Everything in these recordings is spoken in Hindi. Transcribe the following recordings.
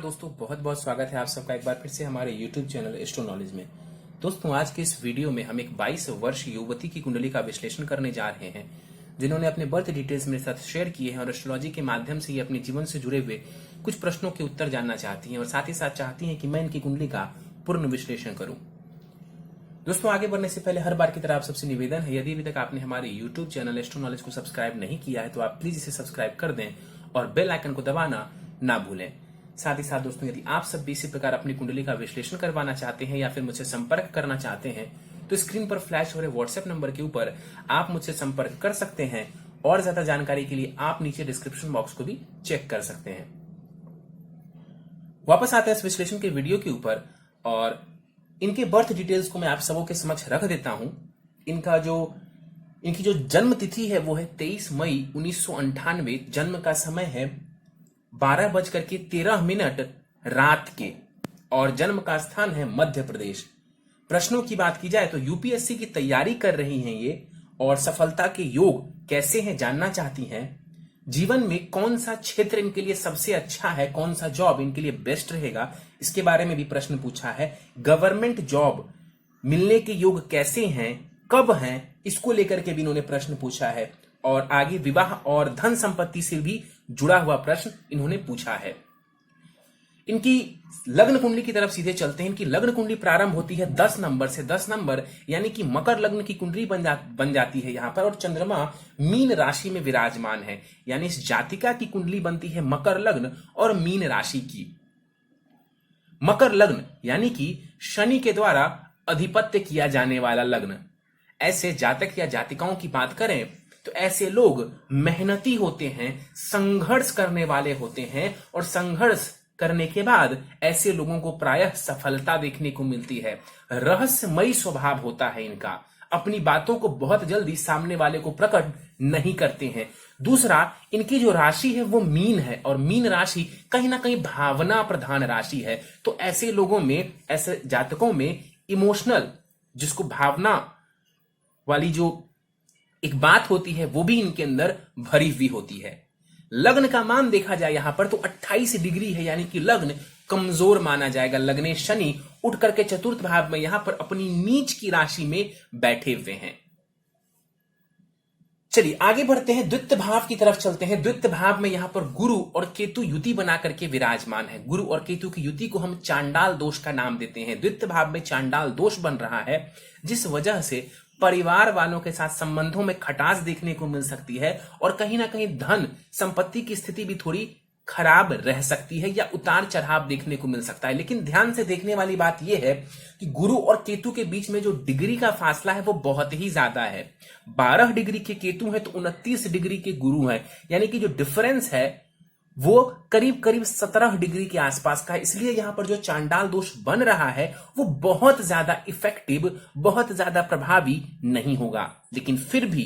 दोस्तों, बहुत बहुत स्वागत है आप सबका एक बार फिर से हमारे YouTube चैनल एस्ट्रो नॉलेज में। दोस्तों, आज के इस वीडियो में हम एक 22 वर्ष युवती की कुंडली का विश्लेषण करने जा रहे हैं, जिन्होंने अपने बर्थ डिटेल्स मेरे साथ शेयर किए हैं और एस्ट्रोलॉजी के माध्यम से ये अपने जीवन से जुड़े हुए कुछ प्रश्नों के उत्तर जानना चाहती हैं और साथ ही साथ चाहती हैं कि मैं इनकी कुंडली का पूर्ण विश्लेषण करूं। दोस्तों, आगे बढ़ने से पहले हर बार की तरह आप सबसे निवेदन है, यदि अभी तक आपने हमारे YouTube चैनल एस्ट्रो नॉलेज को सब्सक्राइब नहीं किया है तो आप प्लीज इसे सब्सक्राइब कर दें और बेल आइकन को दबाना ना भूलें। साथ ही साथ दोस्तों, यदि आप सब भी इसी प्रकार अपनी कुंडली का विश्लेषण करवाना चाहते हैं या फिर मुझसे संपर्क करना चाहते हैं तो स्क्रीन पर फ्लैश हो रहे व्हाट्सएप नंबर के ऊपर आप मुझसे संपर्क कर सकते हैं और ज्यादा जानकारी के लिए आप नीचे डिस्क्रिप्शन बॉक्स को भी चेक कर सकते हैं। वापस आते हैं इस विश्लेषण के वीडियो के ऊपर और इनके बर्थ डिटेल्स को मैं आप सबों के समक्ष रख देता हूं। इनकी जो जन्म तिथि है वो है 23 मई 1998। जन्म का समय है 12:13 रात के और जन्म का स्थान है मध्य प्रदेश। प्रश्नों की बात की जाए तो यूपीएससी की तैयारी कर रही हैं ये और सफलता के योग कैसे हैं जानना चाहती हैं। जीवन में कौन सा क्षेत्र इनके लिए सबसे अच्छा है, कौन सा जॉब इनके लिए बेस्ट रहेगा, इसके बारे में भी प्रश्न पूछा है। गवर्नमेंट जॉब मिलने के योग कैसे हैं, कब हैं, इसको लेकर के भी इन्होंने प्रश्न पूछा है। और आगे विवाह और धन संपत्ति से भी जुड़ा हुआ प्रश्न इन्होंने पूछा है। इनकी लग्न कुंडली की तरफ सीधे चलते हैं। इनकी लग्न कुंडली प्रारंभ होती है 10 नंबर से। 10 नंबर यानी कि मकर लग्न की कुंडली बन जाती है यहां पर और चंद्रमा मीन राशि में विराजमान है, यानी इस जातिका की कुंडली बनती है मकर लग्न और मीन राशि की। मकर लग्न यानी कि शनि के द्वारा अधिपत्य किया जाने वाला लग्न। ऐसे जातक या जातिकाओं की बात करें तो ऐसे लोग मेहनती होते हैं, संघर्ष करने वाले होते हैं और संघर्ष करने के बाद ऐसे लोगों को प्रायः सफलता देखने को मिलती है। रहस्यमयी स्वभाव होता है इनका, अपनी बातों को बहुत जल्दी सामने वाले को प्रकट नहीं करते हैं। दूसरा, इनकी जो राशि है वो मीन है और मीन राशि कहीं ना कहीं भावना प्रधान राशि है। तो ऐसे लोगों में, ऐसे जातकों में इमोशनल, जिसको भावना वाली जो एक बात होती है वो भी इनके अंदर भरी हुई होती है। लग्न का मान देखा जाए यहां पर तो 28 डिग्री है, यानी कि लग्न कमजोर माना जाएगा। लग्ने शनि उठ करके चतुर्थ भाव में यहां पर अपनी नीच की राशि में बैठे हुए हैं। चलिए आगे बढ़ते हैं, द्वितीय भाव की तरफ चलते हैं। द्वितीय भाव में यहां पर गुरु और केतु युति बना करके विराजमान है। गुरु और केतु की युति को हम चांडाल दोष का नाम देते हैं। द्वितीय भाव में चांडाल दोष बन रहा है, जिस वजह से परिवार वालों के साथ संबंधों में खटास देखने को मिल सकती है और कहीं ना कहीं धन संपत्ति की स्थिति भी थोड़ी खराब रह सकती है या उतार चढ़ाव देखने को मिल सकता है। लेकिन ध्यान से देखने वाली बात यह है कि गुरु और केतु के बीच में जो डिग्री का फासला है वो बहुत ही ज्यादा है। 12 डिग्री के केतु है तो 29 डिग्री के गुरु है, यानी कि जो डिफरेंस है वो करीब करीब 17 डिग्री के आसपास का है। इसलिए यहां पर जो चांडाल दोष बन रहा है वो बहुत ज्यादा इफेक्टिव, बहुत ज्यादा प्रभावी नहीं होगा। लेकिन फिर भी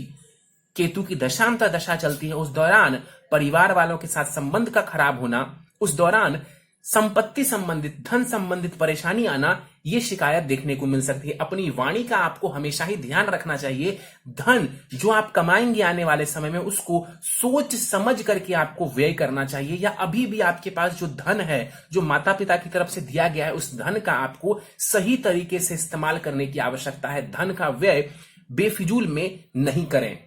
केतु की दशांतर दशा चलती है, उस दौरान परिवार वालों के साथ संबंध का खराब होना, उस दौरान संपत्ति संबंधित, धन संबंधित परेशानी आना, यह शिकायत देखने को मिल सकती है। अपनी वाणी का आपको हमेशा ही ध्यान रखना चाहिए। धन जो आप कमाएंगे आने वाले समय में उसको सोच समझ करके आपको व्यय करना चाहिए, या अभी भी आपके पास जो धन है, जो माता पिता की तरफ से दिया गया है, उस धन का आपको सही तरीके से इस्तेमाल करने की आवश्यकता है। धन का व्यय बेफिजूल में नहीं करें।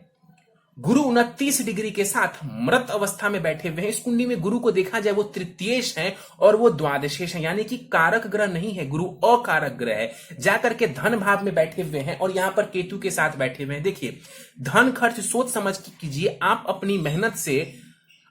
गुरु 29 डिग्री के साथ मृत अवस्था में बैठे हुए हैं। इस कुंडली में गुरु को देखा जाए वो तृतीयेश है और वो द्वादशेश है, यानी कि कारक ग्रह नहीं है, गुरु अकारक ग्रह है। जाकर के धन भाव में बैठे हुए हैं और यहां पर केतु के साथ बैठे हुए हैं। देखिए, धन खर्च सोच समझ कीजिए। आप अपनी मेहनत से,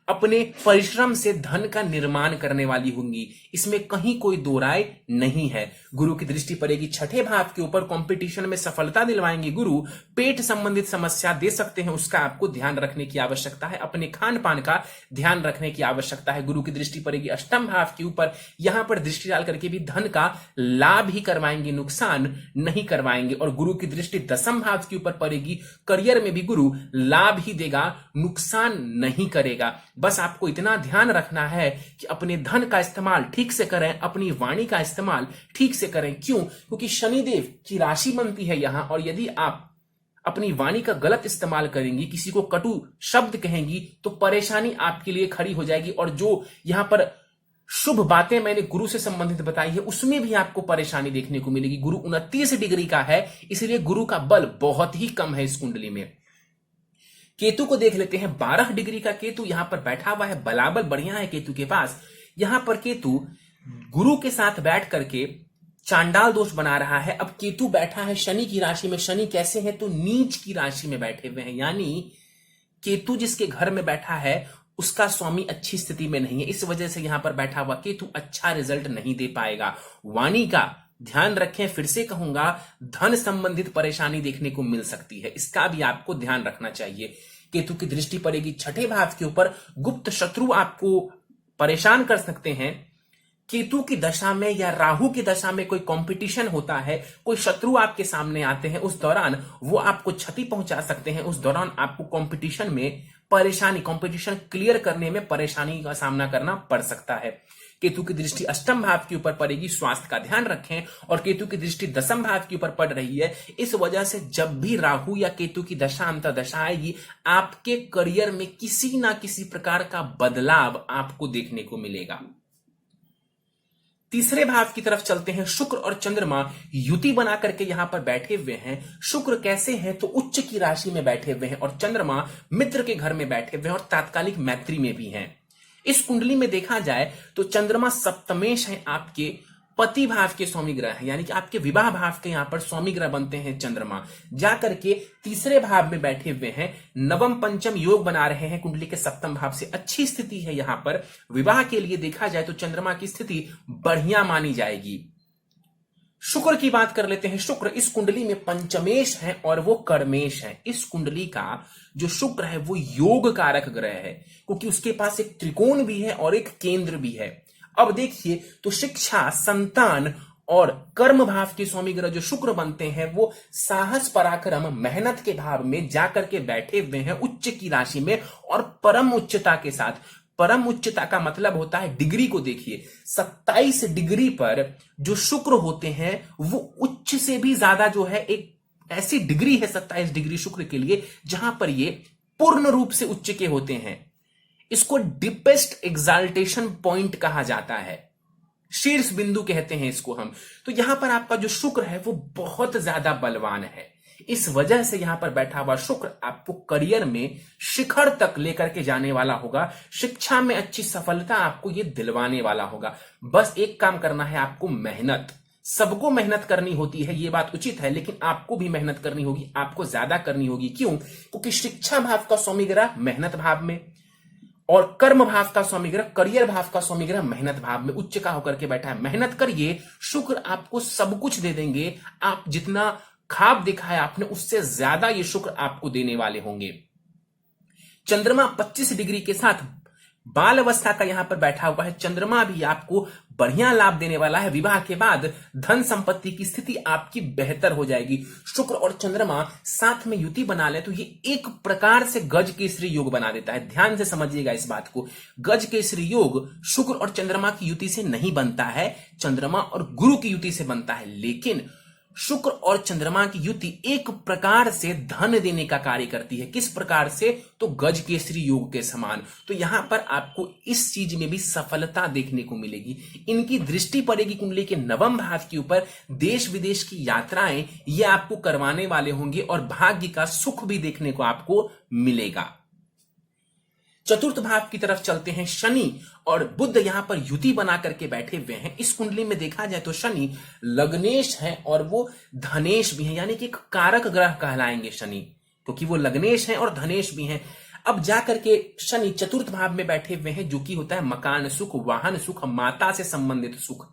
अपने परिश्रम से धन का निर्माण करने वाली होंगी, इसमें कहीं कोई दो राय नहीं है। गुरु की दृष्टि पड़ेगी छठे भाव के ऊपर, कंपटीशन में सफलता दिलवाएंगे गुरु। पेट संबंधित समस्या दे सकते हैं, उसका आपको ध्यान रखने की आवश्यकता है। अपने खान पान का ध्यान रखने की आवश्यकता है। गुरु की दृष्टि पड़ेगी अष्टम भाव के ऊपर, यहां पर दृष्टि डाल करके भी धन का लाभ ही करवाएंगे, नुकसान नहीं करवाएंगे। और गुरु की दृष्टि दसम भाव के ऊपर पड़ेगी, करियर में भी गुरु लाभ ही देगा, नुकसान नहीं करेगा। बस आपको इतना ध्यान रखना है कि अपने धन का इस्तेमाल ठीक से करें, अपनी वाणी का इस्तेमाल ठीक से करें। क्यों? क्योंकि शनिदेव की राशि बनती है यहां, और यदि आप अपनी वाणी का गलत इस्तेमाल करेंगी, किसी को कटु शब्द कहेंगी, तो परेशानी आपके लिए खड़ी हो जाएगी। और जो यहां पर शुभ बातें मैंने गुरु से संबंधित बताई है, उसमें भी आपको परेशानी देखने को मिलेगी। गुरु 29 डिग्री का है, इसलिए गुरु का बल बहुत ही कम है इस कुंडली में। केतु को देख लेते हैं। 12 डिग्री का केतु यहां पर बैठा हुआ है, बलाबल बढ़िया है केतु के पास। यहां पर केतु गुरु के साथ बैठ करके चांडाल दोष बना रहा है। अब केतु बैठा है शनि की राशि में। शनि कैसे है, तो नीच की राशि में बैठे हुए हैं, यानी केतु जिसके घर में बैठा है उसका स्वामी अच्छी स्थिति में नहीं है। इस वजह से यहां पर बैठा हुआ केतु अच्छा रिजल्ट नहीं दे पाएगा। वाणी का ध्यान रखें, फिर से कहूंगा, धन संबंधित परेशानी देखने को मिल सकती है, इसका भी आपको ध्यान रखना चाहिए। केतु की दृष्टि पड़ेगी छठे भाव के ऊपर। गुप्त शत्रु आपको परेशान कर सकते हैं। केतु की दशा में या राहु की दशा में कोई कंपटीशन होता है, कोई शत्रु आपके सामने आते हैं, उस दौरान वो आपको क्षति पहुंचा सकते हैं। उस दौरान आपको कंपटीशन में परेशानी, कंपटीशन क्लियर करने में परेशानी का सामना करना पड़ सकता है। केतु की दृष्टि अष्टम भाव के ऊपर पड़ेगी, स्वास्थ्य का ध्यान रखें। और केतु की दृष्टि दसम भाव के ऊपर पड़ रही है, इस वजह से जब भी राहु या केतु की दशा अंतर्दशा आएगी, आपके करियर में किसी ना किसी प्रकार का बदलाव आपको देखने को मिलेगा। तीसरे भाव की तरफ चलते हैं। शुक्र और चंद्रमा युति बना करके यहां पर बैठे हुए हैं। शुक्र कैसे हैं, तो उच्च की राशि में बैठे हुए हैं, और चंद्रमा मित्र के घर में बैठे हुए हैं और तात्कालिक मैत्री में भी हैं। इस कुंडली में देखा जाए तो चंद्रमा सप्तमेश है, आपके पति भाव के स्वामी ग्रह है, यानी कि आपके विवाह भाव के यहां पर स्वामी ग्रह बनते हैं। चंद्रमा जाकर के तीसरे भाव में बैठे हुए हैं, नवम पंचम योग बना रहे हैं कुंडली के सप्तम भाव से। अच्छी स्थिति है यहां पर। विवाह के लिए देखा जाए तो चंद्रमा की स्थिति बढ़िया मानी जाएगी। शुक्र की बात कर लेते हैं। शुक्र इस कुंडली में पंचमेश है और वो कर्मेश है। इस कुंडली का जो शुक्र है वो योग कारक ग्रह है, क्योंकि उसके पास एक त्रिकोण भी है और एक केंद्र भी है। अब देखिए तो शिक्षा, संतान और कर्म भाव के स्वामी ग्रह जो शुक्र बनते हैं, वो साहस, पराक्रम, मेहनत के भाव में जाकर के बैठे हुए हैं उच्च की राशि में और परम उच्चता के साथ। परम उच्चता का मतलब होता है, डिग्री को देखिए, 27 डिग्री पर जो शुक्र होते हैं वो उच्च से भी ज्यादा जो है, एक ऐसी डिग्री है 27 डिग्री शुक्र के लिए जहां पर ये पूर्ण रूप से उच्च के होते हैं। इसको डीपेस्ट एग्जाल्टेशन पॉइंट कहा जाता है, शीर्ष बिंदु कहते हैं इसको हम। तो यहां पर आपका जो शुक्र है वो बहुत ज्यादा बलवान है। इस वजह से यहां पर बैठा हुआ शुक्र आपको करियर में शिखर तक लेकर के जाने वाला होगा। शिक्षा में अच्छी सफलता आपको ये दिलवाने वाला होगा। बस एक काम करना है आपको, मेहनत। सबको मेहनत करनी होती है, ये बात उचित है, लेकिन आपको भी मेहनत करनी होगी, आपको ज्यादा करनी होगी। क्यों? क्योंकि शिक्षा भाव का स्वामी ग्रह मेहनत भाव में और कर्म भाव का स्वामी ग्रह, करियर भाव का स्वामी ग्रह मेहनत भाव में उच्च का होकर के बैठा है। मेहनत करिए, शुक्र आपको सब कुछ दे देंगे। आप जितना खाब दिखाया आपने, उससे ज्यादा ये शुक्र आपको देने वाले होंगे। चंद्रमा 25 डिग्री के साथ बाल अवस्था का यहां पर बैठा हुआ है। चंद्रमा भी आपको बढ़िया लाभ देने वाला है। विवाह के बाद धन संपत्ति की स्थिति आपकी बेहतर हो जाएगी। शुक्र और चंद्रमा साथ में युति बना ले तो ये एक प्रकार से गज केसरी योग बना देता है। ध्यान से समझिएगा इस बात को। गज केसरी योग शुक्र और चंद्रमा की युति से नहीं बनता है, चंद्रमा और गुरु की युति से बनता है। लेकिन शुक्र और चंद्रमा की युति एक प्रकार से धन देने का कार्य करती है। किस प्रकार से? तो गज केसरी योग के समान। तो यहां पर आपको इस चीज में भी सफलता देखने को मिलेगी। इनकी दृष्टि पड़ेगी कुंडली के नवम भाव के ऊपर। देश विदेश की यात्राएं ये आपको करवाने वाले होंगे और भाग्य का सुख भी देखने को आपको मिलेगा। चतुर्थ भाव की तरफ चलते हैं। शनि और बुध यहां पर युति बना करके बैठे हुए हैं। इस कुंडली में देखा जाए तो शनि लग्नेश है और वो धनेश भी है, यानी कि एक कारक ग्रह कहलाएंगे शनि, क्योंकि वो लग्नेश है और धनेश भी है। अब जाकर के शनि चतुर्थ भाव में बैठे हुए हैं, जो कि होता है मकान सुख, वाहन सुख, माता से संबंधित सुख।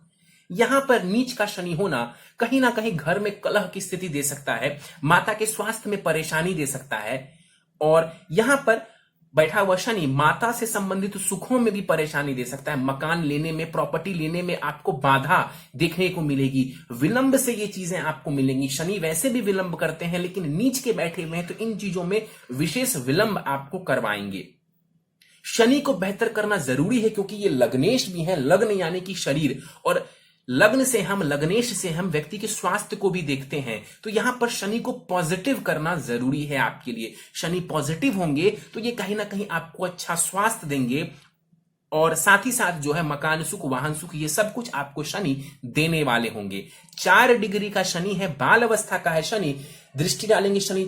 यहां पर नीच का शनि होना कहीं ना कहीं घर में कलह की स्थिति दे सकता है, माता के स्वास्थ्य में परेशानी दे सकता है। और यहां पर बैठा हुआ शनि माता से संबंधित सुखों में भी परेशानी दे सकता है। मकान लेने में, प्रॉपर्टी लेने में आपको बाधा देखने को मिलेगी। विलंब से ये चीजें आपको मिलेंगी। शनि वैसे भी विलंब करते हैं, लेकिन नीच के बैठे हुए हैं तो इन चीजों में विशेष विलंब आपको करवाएंगे। शनि को बेहतर करना जरूरी है, क्योंकि ये लग्नेश भी है। लग्न यानी कि शरीर, और लग्न से हम, लग्नेश से हम व्यक्ति के स्वास्थ्य को भी देखते हैं। तो यहां पर शनि को पॉजिटिव करना जरूरी है आपके लिए। शनि पॉजिटिव होंगे तो ये कहीं ना कहीं आपको अच्छा स्वास्थ्य देंगे और साथ ही साथ जो है मकान सुख, वाहन सुख, ये सब कुछ आपको शनि देने वाले होंगे। 4 डिग्री का शनि है, बाल अवस्था का है शनि। दृष्टि डालेंगे शनि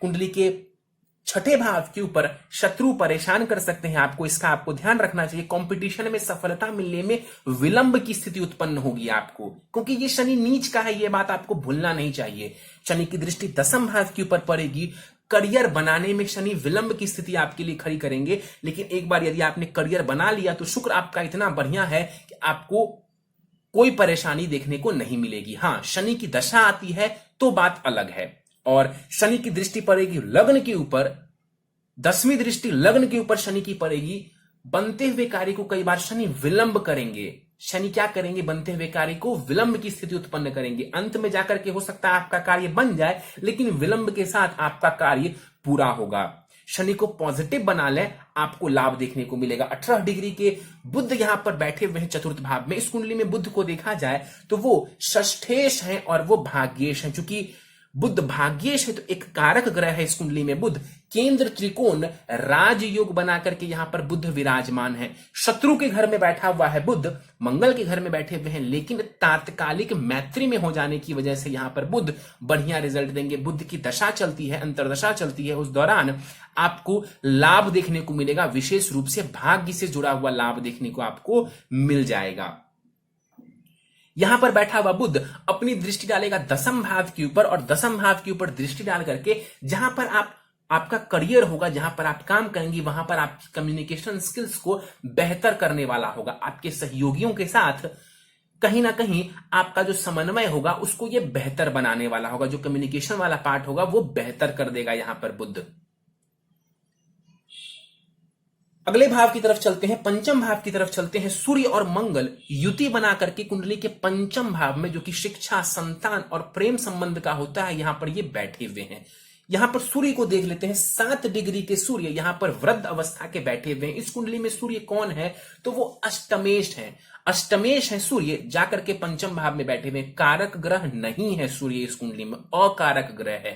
कुंडली के 6ठे भाव के ऊपर, शत्रु परेशान कर सकते हैं आपको, इसका आपको ध्यान रखना चाहिए। कंपटीशन में सफलता मिलने में विलंब की स्थिति उत्पन्न होगी आपको, क्योंकि ये शनि नीच का है, ये बात आपको भूलना नहीं चाहिए। शनि की दृष्टि 10th भाव के ऊपर पड़ेगी। करियर बनाने में शनि विलंब की स्थिति आपके लिए खड़ी करेंगे, लेकिन एक बार यदि आपने करियर बना लिया तो शुक्र आपका इतना बढ़िया है कि आपको कोई परेशानी देखने को नहीं मिलेगी। हां, शनि की दशा आती है तो बात अलग है। और शनि की दृष्टि पड़ेगी लग्न के ऊपर, 10वीं दृष्टि लग्न के ऊपर शनि की पड़ेगी। बनते हुए कार्य को कई बार शनि विलंब करेंगे। शनि क्या करेंगे? बनते हुए कार्य को विलंब की स्थिति उत्पन्न करेंगे। अंत में जाकर के हो सकता है आपका कार्य बन जाए, लेकिन विलंब के साथ आपका कार्य पूरा होगा। शनि को पॉजिटिव बना लें, आपको लाभ देखने को मिलेगा। 18 डिग्री के बुध यहां पर बैठे हुए हैं 4th भाव में। इस कुंडली में बुध को देखा जाए तो वो षष्ठेश हैं और वो भाग्येश हैं। चूंकि बुध भाग्येश है तो एक कारक ग्रह है इस कुंडली में बुध। केंद्र त्रिकोण राजयोग बना करके यहां पर बुध विराजमान है। शत्रु के घर में बैठा हुआ है बुध, मंगल के घर में बैठे हुए हैं, लेकिन तात्कालिक मैत्री में हो जाने की वजह से यहां पर बुध बढ़िया रिजल्ट देंगे। बुध की दशा चलती है, अंतरदशा चलती है, उस दौरान आपको लाभ देखने को मिलेगा। विशेष रूप से भाग्य से जुड़ा हुआ लाभ देखने को आपको मिल जाएगा। यहां पर बैठा हुआ बुध अपनी दृष्टि डालेगा 10th भाव के ऊपर, और 10th भाव के ऊपर दृष्टि डाल करके जहां पर आपका करियर होगा, जहां पर आप काम करेंगे, वहां पर आपकी कम्युनिकेशन स्किल्स को बेहतर करने वाला होगा। आपके सहयोगियों के साथ कहीं ना कहीं आपका जो समन्वय होगा उसको ये बेहतर बनाने वाला होगा। जो कम्युनिकेशन वाला पार्ट होगा वो बेहतर कर देगा यहां पर बुध। अगले भाव की तरफ चलते हैं, 5th भाव की तरफ चलते हैं। सूर्य और मंगल युति बना करके कुंडली के 5th भाव में, जो कि शिक्षा, संतान और प्रेम संबंध का होता है, यहां पर ये बैठे हुए हैं। यहां पर सूर्य को देख लेते हैं। 7 डिग्री के सूर्य यहां पर वृद्ध अवस्था के बैठे हुए हैं। इस कुंडली में सूर्य कौन है? तो वो अष्टमेश है। अष्टमेश है सूर्य, जाकर के 5th भाव में बैठे हुए। कारक ग्रह नहीं है सूर्य इस कुंडली में, अकारक ग्रह है।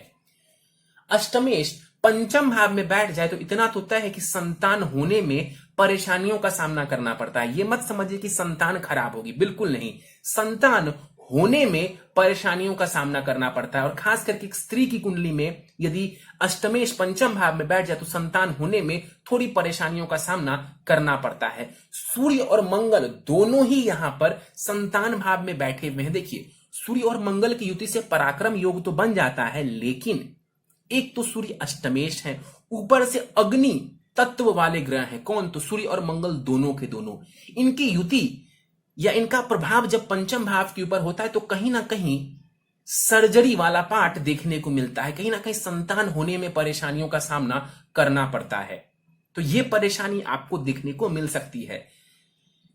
अष्टमेश 5th भाव में बैठ जाए तो इतना तो तय है कि संतान होने में परेशानियों का सामना करना पड़ता है। यह मत समझिए कि संतान खराब होगी, बिल्कुल नहीं। संतान होने में परेशानियों का सामना करना पड़ता है, और खास करके स्त्री की कुंडली में यदि अष्टमेश 5th भाव में बैठ जाए तो संतान होने में थोड़ी परेशानियों का सामना करना पड़ता है। सूर्य और मंगल दोनों ही यहां पर संतान भाव में बैठे हुए हैं। देखिए, सूर्य और मंगल की युति से पराक्रम योग तो बन जाता है, लेकिन एक तो सूर्य अष्टमेश है, ऊपर से अग्नि तत्व वाले ग्रह हैं। कौन? तो सूर्य और मंगल दोनों के दोनों। इनकी युति या इनका प्रभाव जब 5th भाव के ऊपर होता है तो कहीं ना कहीं सर्जरी वाला पार्ट देखने को मिलता है। कहीं ना कहीं संतान होने में परेशानियों का सामना करना पड़ता है, तो यह परेशानी आपको देखने को मिल सकती है।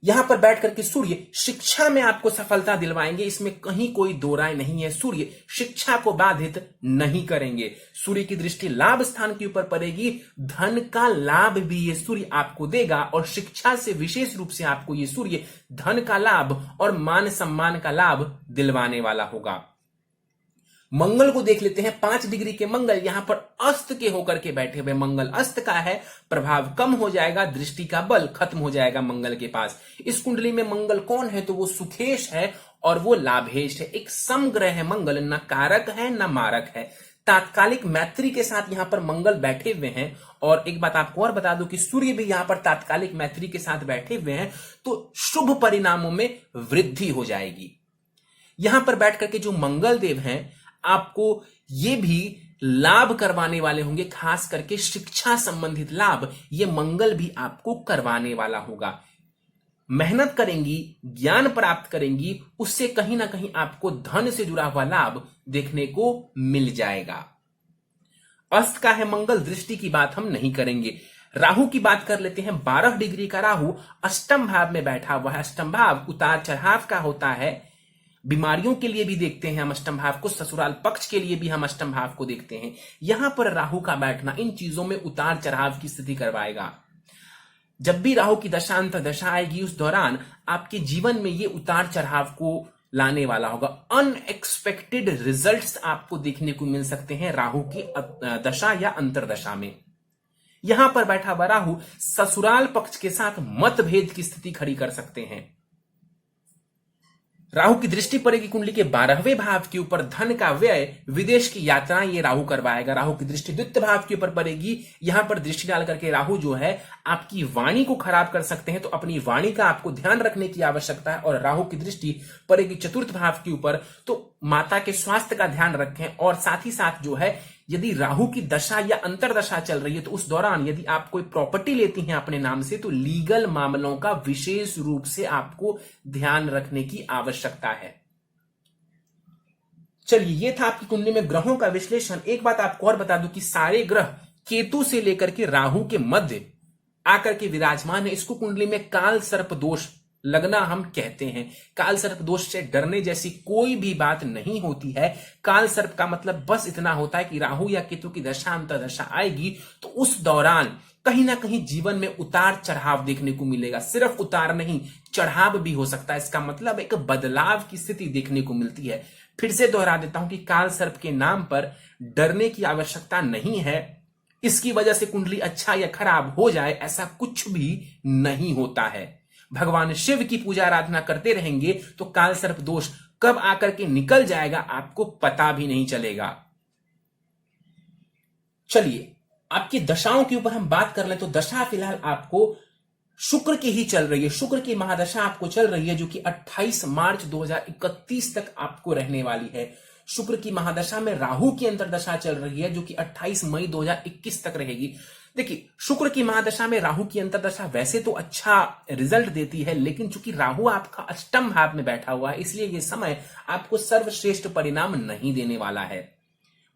यहां पर बैठ करके सूर्य शिक्षा में आपको सफलता दिलवाएंगे, इसमें कहीं कोई दो राय नहीं है। सूर्य शिक्षा को बाधित नहीं करेंगे। सूर्य की दृष्टि लाभ स्थान के ऊपर पड़ेगी। धन का लाभ भी ये सूर्य आपको देगा, और शिक्षा से विशेष रूप से आपको ये सूर्य धन का लाभ और मान सम्मान का लाभ दिलवाने वाला होगा। मंगल को देख लेते हैं। 5 डिग्री के मंगल यहां पर अस्त के होकर के बैठे हुए। मंगल अस्त का है, प्रभाव कम हो जाएगा, दृष्टि का बल खत्म हो जाएगा मंगल के पास। इस कुंडली में मंगल कौन है? तो वो सुखेश है और वो लाभेश है। एक समग्रह है मंगल, न कारक है न मारक है। तात्कालिक मैत्री के साथ यहां पर मंगल बैठे हुए हैं। और एक बात आपको और बता दूं कि सूर्य भी यहां पर तात्कालिक मैत्री के साथ बैठे हुए हैं, तो शुभ परिणामों में वृद्धि हो जाएगी। यहां पर बैठ करके जो मंगल देव हैं आपको ये भी लाभ करवाने वाले होंगे, खास करके शिक्षा संबंधित लाभ ये मंगल भी आपको करवाने वाला होगा। मेहनत करेंगी, ज्ञान प्राप्त करेंगी, उससे कहीं ना कहीं आपको धन से जुड़ा हुआ लाभ देखने को मिल जाएगा। अस्त का है मंगल, दृष्टि की बात हम नहीं करेंगे। राहु की बात कर लेते हैं। 12 डिग्री का राहु अष्टम भाव में बैठा हुआ है। अष्टम भाव उतार चढ़ाव का होता है। बीमारियों के लिए भी देखते हैं हम अष्टम भाव को, ससुराल पक्ष के लिए भी हम अष्टम भाव को देखते हैं। यहां पर राहु का बैठना इन चीजों में उतार चढ़ाव की स्थिति करवाएगा। जब भी राहु की दशांत दशा आएगी उस दौरान आपके जीवन में ये उतार चढ़ाव को लाने वाला होगा। अनएक्सपेक्टेड रिजल्ट्स आपको देखने को मिल सकते हैं राहु की दशा या अंतरदशा में। यहां पर बैठा हुआ राहु ससुराल पक्ष के साथ मतभेद की स्थिति खड़ी कर सकते हैं। राहु की दृष्टि पड़ेगी कुंडली के 12वें भाव के ऊपर, धन का व्यय, विदेश की यात्राएं ये राहु करवाएगा। राहु की दृष्टि द्वितीय भाव के ऊपर पड़ेगी, यहां पर दृष्टि डाल करके राहु जो है आपकी वाणी को खराब कर सकते हैं, तो अपनी वाणी का आपको ध्यान रखने की आवश्यकता है। और राहु की दृष्टि पड़ेगी चतुर्थ भाव के ऊपर, तो माता के स्वास्थ्य का ध्यान रखें। और साथ ही साथ जो है यदि राहु की दशा या अंतरदशा चल रही है तो उस दौरान यदि आप कोई प्रॉपर्टी लेती हैं अपने नाम से, तो लीगल मामलों का विशेष रूप से आपको ध्यान रखने की आवश्यकता है। चलिए, ये था आपकी कुंडली में ग्रहों का विश्लेषण। एक बात आपको और बता दूं कि सारे ग्रह केतु से लेकर के राहु के मध्य आकर के विराजमान है। इसको कुंडली में काल सर्प दोष लगना हम कहते हैं। काल सर्प दोष से डरने जैसी कोई भी बात नहीं होती है। काल सर्प का मतलब बस इतना होता है कि राहु या केतु की दशा अंतरदशा आएगी तो उस दौरान कहीं ना कहीं जीवन में उतार चढ़ाव देखने को मिलेगा। सिर्फ उतार नहीं, चढ़ाव भी हो सकता है। इसका मतलब एक बदलाव की स्थिति देखने को मिलती है। फिर से दोहरा देता हूं कि काल सर्प के नाम पर डरने की आवश्यकता नहीं है। इसकी वजह से कुंडली अच्छा या खराब हो जाए ऐसा कुछ भी नहीं होता है। भगवान शिव की पूजा आराधना करते रहेंगे तो काल सर्प दोष कब आकर के निकल जाएगा आपको पता भी नहीं चलेगा। चलिए, आपकी दशाओं के ऊपर हम बात कर लें तो दशा फिलहाल आपको शुक्र की ही चल रही है। शुक्र की महादशा आपको चल रही है जो कि 28 मार्च 2031 तक आपको रहने वाली है। शुक्र की महादशा में राहु की अंतरदशा चल रही है जो कि 28 मई 2021 तक रहेगी। देखिए, शुक्र की महादशा में राहु की अंतरदशा वैसे तो अच्छा रिजल्ट देती है, लेकिन चूंकि राहु आपका अष्टम भाव में बैठा हुआ है इसलिए यह समय आपको सर्वश्रेष्ठ परिणाम नहीं देने वाला है।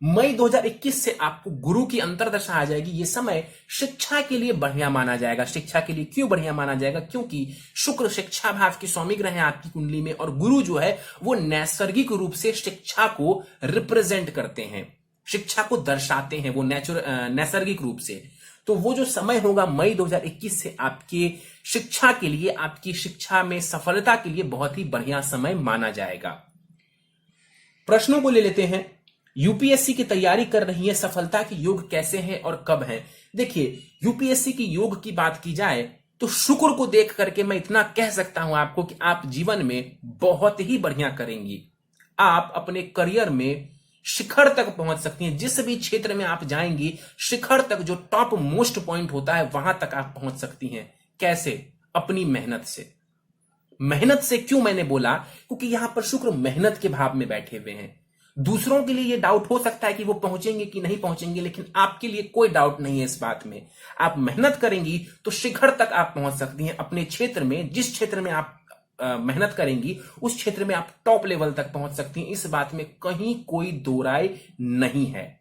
मई 2021 से आपको गुरु की अंतरदशा आ जाएगी। यह समय शिक्षा के लिए बढ़िया माना जाएगा। शिक्षा के लिए क्यों बढ़िया माना जाएगा? क्योंकि शुक्र शिक्षा भाव के स्वामी ग्रह है आपकी कुंडली में, और गुरु जो है वो नैसर्गिक रूप से शिक्षा को रिप्रेजेंट करते हैं, शिक्षा को दर्शाते हैं वो नैसर्गिक रूप से। तो वो जो समय होगा मई 2021 से आपके शिक्षा के लिए, आपकी शिक्षा में सफलता के लिए बहुत ही बढ़िया समय माना जाएगा। प्रश्नों को ले लेते हैं। यूपीएससी की तैयारी कर रही है, सफलता के योग कैसे हैं और कब हैं? देखिए, यूपीएससी की योग की बात की जाए तो शुक्र को देख करके मैं इतना कह सकता हूं आपको कि आप जीवन में बहुत ही बढ़िया करेंगी। आप अपने करियर में शिखर तक पहुंच सकती हैं। जिस भी क्षेत्र में आप जाएंगी, शिखर तक, जो टॉप मोस्ट पॉइंट होता है वहां तक आप पहुंच सकती हैं। कैसे? अपनी मेहनत से। मेहनत से क्यों मैंने बोला? क्योंकि यहां पर शुक्र मेहनत के भाव में बैठे हुए हैं। दूसरों के लिए यह डाउट हो सकता है कि वो पहुंचेंगे कि नहीं पहुंचेंगे, लेकिन आपके लिए कोई डाउट नहीं है इस बात में। आप मेहनत करेंगी तो शिखर तक आप पहुंच सकती हैं अपने क्षेत्र में। जिस क्षेत्र में आप मेहनत करेंगी उस क्षेत्र में आप टॉप लेवल तक पहुंच सकती हैं। इस बात में कहीं कोई दो राय नहीं है।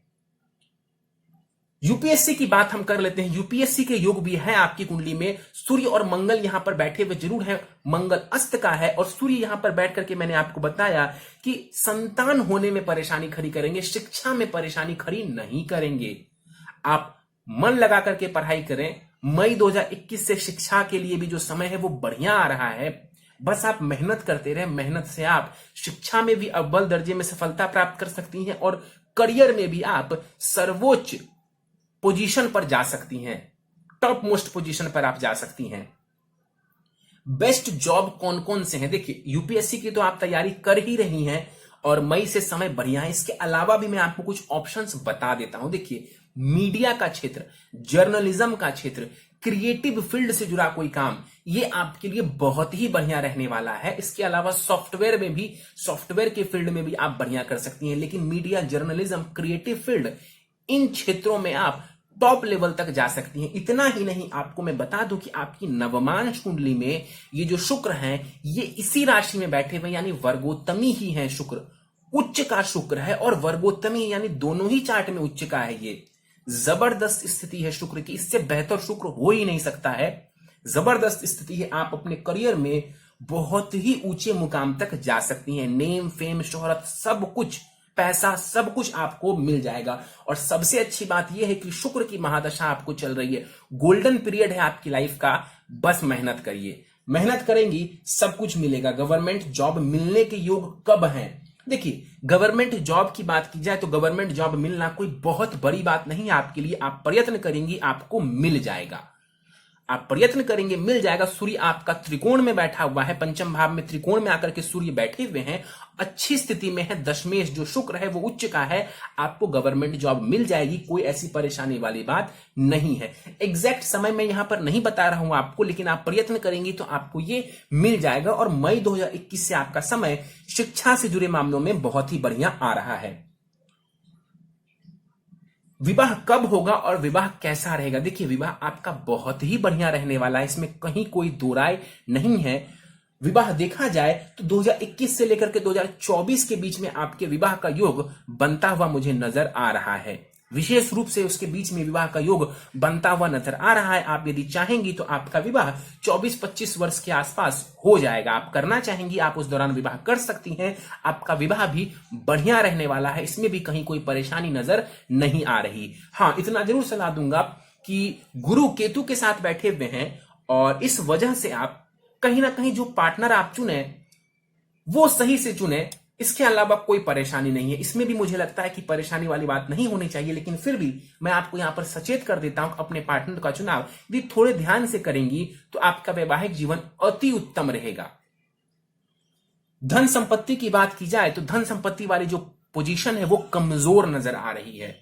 यूपीएससी की बात हम कर लेते हैं। यूपीएससी के योग भी है आपकी कुंडली में। सूर्य और मंगल यहां पर बैठे हुए जरूर है। मंगल अस्त का है और सूर्य यहां पर बैठ करके मैंने आपको बताया कि संतान होने में परेशानी खड़ी करेंगे, शिक्षा में परेशानी खड़ी नहीं करेंगे। आप मन लगा करके पढ़ाई करें। मई 2021 से शिक्षा के लिए भी जो समय है वो बढ़िया आ रहा है। बस आप मेहनत करते रहे। मेहनत से आप शिक्षा में भी अव्वल दर्जे में सफलता प्राप्त कर सकती हैं और करियर में भी आप सर्वोच्च पोजीशन पर जा सकती हैं। टॉप मोस्ट पोजीशन पर आप जा सकती हैं। बेस्ट जॉब कौन कौन से हैं? देखिए, यूपीएससी की तो आप तैयारी कर ही रही हैं और मई से समय बढ़िया है। इसके अलावा भी मैं आपको कुछ ऑप्शंस बता देता हूं। देखिए, मीडिया का क्षेत्र, जर्नलिज्म का क्षेत्र, क्रिएटिव फील्ड से जुड़ा कोई काम, ये आपके लिए बहुत ही बढ़िया रहने वाला है। इसके अलावा सॉफ्टवेयर में भी, सॉफ्टवेयर के फील्ड में भी आप बढ़िया कर सकती हैं। लेकिन मीडिया, जर्नलिज्म, क्रिएटिव फील्ड, इन क्षेत्रों में आप टॉप लेवल तक जा सकती हैं। इतना ही नहीं, आपको मैं बता दूं कि आपकी नवमांश कुंडली में ये जो शुक्र हैं, ये इसी राशि में बैठे हुए यानी वर्गोत्तमी ही हैं। शुक्र उच्च का शुक्र है और वर्गोत्तमी यानी दोनों ही चार्ट में उच्च का है। ये जबरदस्त स्थिति है शुक्र की। इससे बेहतर शुक्र हो ही नहीं सकता है। जबरदस्त स्थिति है। आप अपने करियर में बहुत ही ऊंचे मुकाम तक जा सकती हैं। नेम, फेम, शोहरत, सब कुछ, पैसा, सब कुछ आपको मिल जाएगा। और सबसे अच्छी बात यह है कि शुक्र की महादशा आपको चल रही है। गोल्डन पीरियड है आपकी लाइफ का। बस मेहनत करिए। मेहनत करेंगी सब कुछ मिलेगा। गवर्नमेंट जॉब मिलने के योग कब हैं? देखिए, गवर्नमेंट जॉब की बात की जाए तो गवर्नमेंट जॉब मिलना कोई बहुत बड़ी बात नहीं है आपके लिए। आप प्रयत्न करेंगे आपको मिल जाएगा, आप प्रयत्न करेंगे मिल जाएगा। सूर्य आपका त्रिकोण में बैठा हुआ है, पंचम भाव में त्रिकोण में आकर के सूर्य बैठे हुए हैं, अच्छी स्थिति में है। दशमेश जो शुक्र है वो उच्च का है, आपको गवर्नमेंट जॉब मिल जाएगी, कोई ऐसी परेशानी वाली बात नहीं है। एग्जैक्ट समय मैं यहां पर नहीं बता रहा हूं आपको, लेकिन आप प्रयत्न करेंगे तो आपको ये मिल जाएगा। और मई 2021 से आपका समय शिक्षा से जुड़े मामलों में बहुत ही बढ़िया आ रहा है। विवाह कब होगा और विवाह कैसा रहेगा? देखिए, विवाह आपका बहुत ही बढ़िया रहने वाला है, इसमें कहीं कोई दो राय नहीं है। विवाह देखा जाए तो 2021 से लेकर के 2024 के बीच में आपके विवाह का योग बनता हुआ मुझे नजर आ रहा है। विशेष रूप से उसके बीच में विवाह का योग बनता हुआ नजर आ रहा है। आप यदि चाहेंगी तो आपका विवाह 24-25 वर्ष के आसपास हो जाएगा। आप करना चाहेंगी आप उस दौरान विवाह कर सकती हैं। आपका विवाह भी बढ़िया रहने वाला है, इसमें भी कहीं कोई परेशानी नजर नहीं आ रही। हाँ, इतना जरूर सलाह दूंगा कि गुरु केतु के साथ बैठे हुए हैं और इस वजह से आप कहीं ना कहीं जो पार्टनर आप चुने वो सही से चुने। इसके अलावा कोई परेशानी नहीं है, इसमें भी मुझे लगता है कि परेशानी वाली बात नहीं होनी चाहिए। लेकिन फिर भी मैं आपको यहां पर सचेत कर देता हूं, अपने पार्टनर का चुनाव यदि थोड़े ध्यान से करेंगी तो आपका वैवाहिक जीवन अति उत्तम रहेगा। धन संपत्ति की बात की जाए तो धन संपत्ति वाली जो पोजीशन है वो कमजोर नजर आ रही है,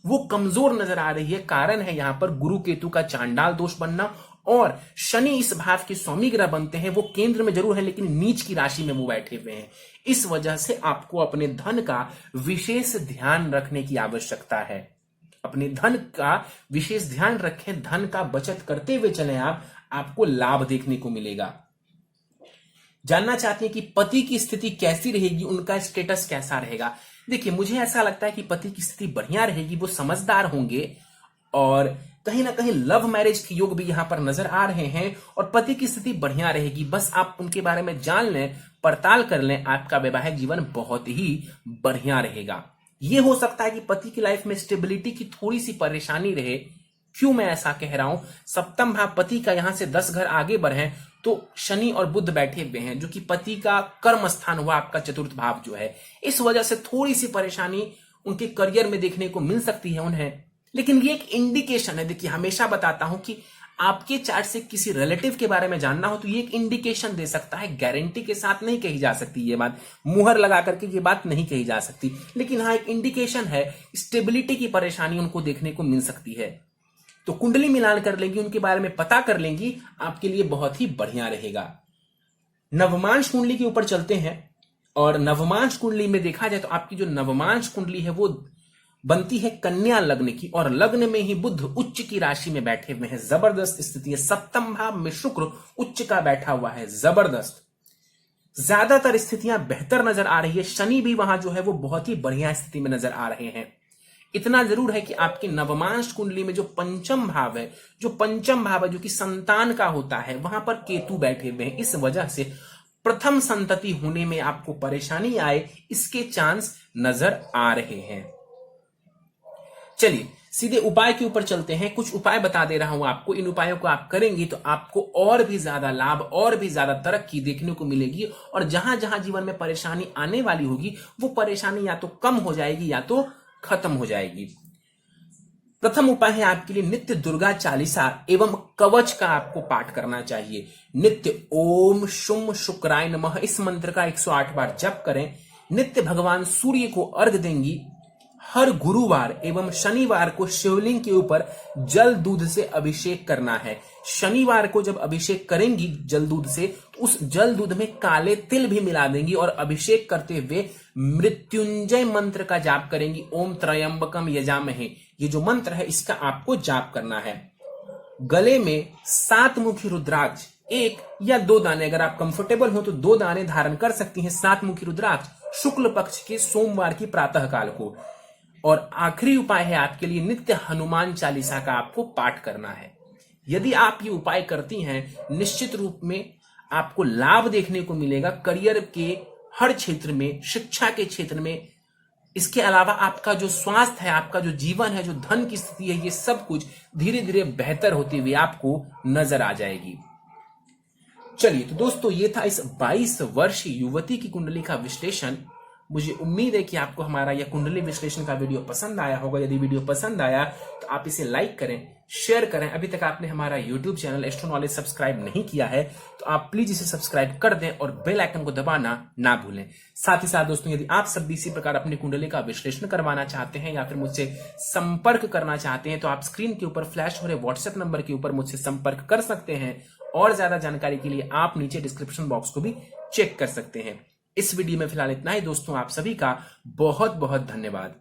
वो कमजोर नजर आ रही है। कारण है यहां पर गुरु केतु का चांडाल दोष बनना, और शनि इस भाव के स्वामी ग्रह बनते हैं। वो केंद्र में जरूर है लेकिन नीच की राशि में वो बैठे हुए हैं। इस वजह से आपको अपने धन का विशेष ध्यान रखने की आवश्यकता है। अपने धन का विशेष ध्यान रखें, धन का बचत करते हुए चलें आप, आपको लाभ देखने को मिलेगा। जानना चाहते हैं कि पति की स्थिति कैसी रहेगी, उनका स्टेटस कैसा रहेगा? देखिए, मुझे ऐसा लगता है कि पति की स्थिति बढ़िया रहेगी, वो समझदार होंगे और कहीं ना कहीं लव मैरिज के योग भी यहां पर नजर आ रहे हैं और पति की स्थिति बढ़िया रहेगी। बस आप उनके बारे में जान लें, पड़ताल कर लें, आपका वैवाहिक जीवन बहुत ही बढ़िया रहेगा। यह हो सकता है कि पति की लाइफ में स्टेबिलिटी की थोड़ी सी परेशानी रहे। क्यों मैं ऐसा कह रहा हूं? सप्तम भाव पति का यहां से 10 घर आगे बढ़े तो शनि और बुध बैठे हुए हैं, जो कि पति का कर्म स्थान हुआ आपका चतुर्थ भाव जो है। इस वजह से थोड़ी सी परेशानी उनके करियर में देखने को मिल सकती है उन्हें, लेकिन ये एक इंडिकेशन है। देखिए, हमेशा बताता हूं कि आपके चार्ट से किसी रिलेटिव के बारे में जानना हो तो ये एक इंडिकेशन दे सकता है, गारंटी के साथ नहीं कही जा सकती ये बात, मुहर लगा करके ये बात नहीं कही जा सकती, लेकिन हाँ एक इंडिकेशन है। स्टेबिलिटी की परेशानी उनको देखने को मिल सकती है, तो कुंडली मिलान कर लेंगी, उनके बारे में पता कर लेंगी, आपके लिए बहुत ही बढ़िया रहेगा। नवमांश कुंडली के ऊपर चलते हैं और नवमांश कुंडली में देखा जाए तो आपकी जो नवमांश कुंडली है वो बनती है कन्या लग्न की, और लग्न में ही बुध उच्च की राशि में बैठे हुए हैं। जबरदस्त स्थिति है। सप्तम भाव में शुक्र उच्च का बैठा हुआ है, जबरदस्त। ज्यादातर स्थितियां बेहतर नजर आ रही है। शनि भी वहां जो है वो बहुत ही बढ़िया स्थिति में नजर आ रहे हैं। इतना जरूर है कि आपकी नवमांश कुंडली में जो पंचम भाव है, जो कि संतान का होता है, वहां पर केतु बैठे हुए हैं। इस वजह से प्रथम संतति होने में आपको परेशानी आए, इसके चांस नजर आ रहे हैं। चलिए सीधे उपाय के ऊपर चलते हैं। कुछ उपाय बता दे रहा हूं आपको, इन उपायों को आप करेंगे तो आपको और भी ज्यादा लाभ, और भी ज्यादा तरक्की देखने को मिलेगी, और जहां जहां जीवन में परेशानी आने वाली होगी वो परेशानी या तो कम हो जाएगी या तो खत्म हो जाएगी। प्रथम उपाय है आपके लिए नित्य दुर्गा चालीसा एवं कवच का आपको पाठ करना चाहिए। नित्य ओम शुम शुक्राय नमः इस मंत्र का 108 बार जप करें। नित्य भगवान सूर्य को अर्घ देंगी। हर गुरुवार एवं शनिवार को शिवलिंग के ऊपर जल दूध से अभिषेक करना है। शनिवार को जब अभिषेक करेंगी जल दूध से, उस जल दूध में काले तिल भी मिला देंगी और अभिषेक करते हुए मृत्युंजय मंत्र का जाप करेंगी। ओम त्रयंबकम यजामहे, ये जो मंत्र है इसका आपको जाप करना है। गले में 7 मुखी रुद्राक्ष 1 या 2 दाने, अगर आप कंफर्टेबल हो तो 2 दाने धारण कर सकती हैं। 7 मुखी रुद्राक्ष शुक्ल पक्ष के सोमवार की प्रातः काल को। और आखिरी उपाय है आपके लिए नित्य हनुमान चालीसा का आपको पाठ करना है। यदि आप ये उपाय करती हैं, निश्चित रूप में आपको लाभ देखने को मिलेगा करियर के हर क्षेत्र में, शिक्षा के क्षेत्र में। इसके अलावा आपका जो स्वास्थ्य है, आपका जो जीवन है, जो धन की स्थिति है, ये सब कुछ धीरे धीरे बेहतर होती हुई आपको नजर आ जाएगी। चलिए तो दोस्तों, ये था इस 22 वर्षीय युवती की कुंडली का विश्लेषण। मुझे उम्मीद है कि आपको हमारा यह कुंडली विश्लेषण का वीडियो पसंद आया होगा। यदि वीडियो पसंद आया तो आप इसे लाइक करें, शेयर करें। अभी तक आपने हमारा YouTube channel astro knowledge subscribe नहीं किया है तो आप प्लीज इसे सब्सक्राइब कर दें और बेल आइकन को दबाना ना भूलें। साथ ही साथ दोस्तों, यदि आप सब भी इसी प्रकार अपनी कुंडली का विश्लेषण करवाना चाहते हैं या फिर मुझसे संपर्क करना चाहते हैं तो आप स्क्रीन के ऊपर फ्लैश हो रहे व्हाट्सएप नंबर के ऊपर मुझसे संपर्क कर सकते हैं। और ज्यादा जानकारी के लिए आप नीचे डिस्क्रिप्शन बॉक्स को भी चेक कर सकते हैं। इस वीडियो में फिलहाल इतना ही दोस्तों। आप सभी का बहुत बहुत धन्यवाद।